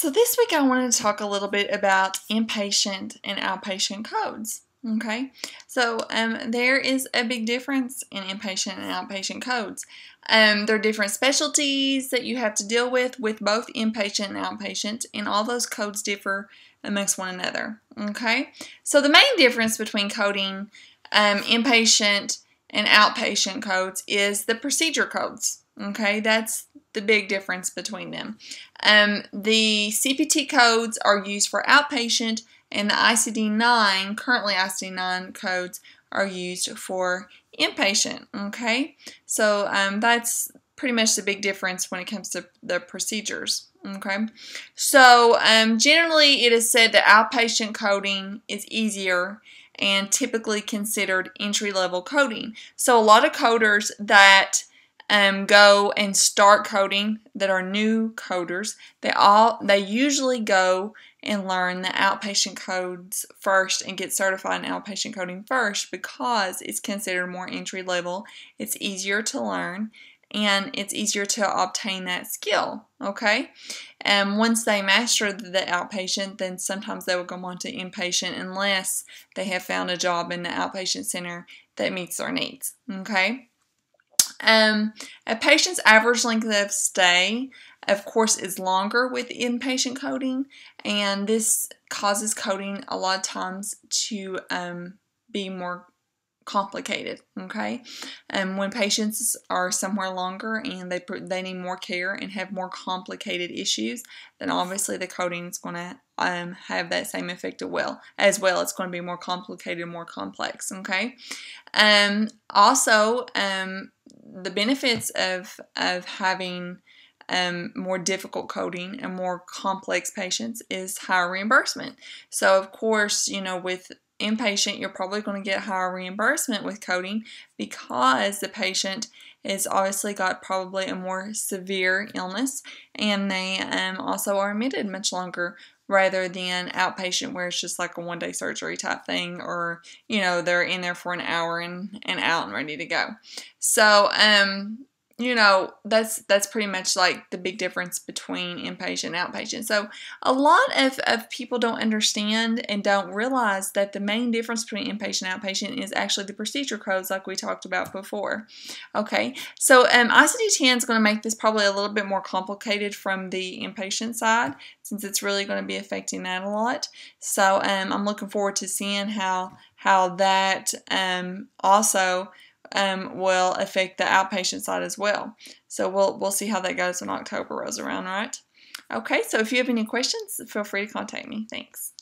So this week I wanted to talk a little bit about inpatient and outpatient codes. Okay, so there is a big difference in inpatient and outpatient codes. There are different specialties that you have to deal with both inpatient and outpatient, and all those codes differ amongst one another. Okay, so the main difference between coding inpatient and outpatient codes is the procedure codes. Okay, that's the big difference between them. The CPT codes are used for outpatient, and the ICD-9, currently ICD-9 codes, are used for inpatient. Okay, so that's pretty much the big difference when it comes to the procedures. Okay, so generally it is said that outpatient coding is easier and typically considered entry-level coding. So a lot of coders that go and start coding, that are new coders, they usually go and learn the outpatient codes first and get certified in outpatient coding first because it's considered more entry level, it's easier to learn, and it's easier to obtain that skill. Okay, and once they master the outpatient, then sometimes they will go on to inpatient unless they have found a job in the outpatient center that meets their needs. Okay. A patient's average length of stay, of course, is longer with inpatient coding, and this causes coding a lot of times to be more complicated. Okay, when patients are somewhere longer and they need more care and have more complicated issues, then obviously the coding is going to have that same effect as well. It's going to be more complicated, more complex. Okay, also the benefits of having more difficult coding and more complex patients is higher reimbursement. So of course, with inpatient, you're probably going to get higher reimbursement with coding because the patient has obviously got probably a more severe illness, and they also are admitted much longer rather than outpatient where it's just like a one-day surgery type thing, or they're in there for an hour and out and ready to go. So that's pretty much like the big difference between inpatient and outpatient. So a lot of people don't understand and don't realize that the main difference between inpatient and outpatient is actually the procedure codes like we talked about before. Okay, so ICD-10 is going to make this probably a little bit more complicated from the inpatient side, since it's really going to be affecting that a lot. So I'm looking forward to seeing how that also will affect the outpatient side as well. So we'll see how that goes when October rolls around, right? Okay, so if you have any questions, feel free to contact me. Thanks.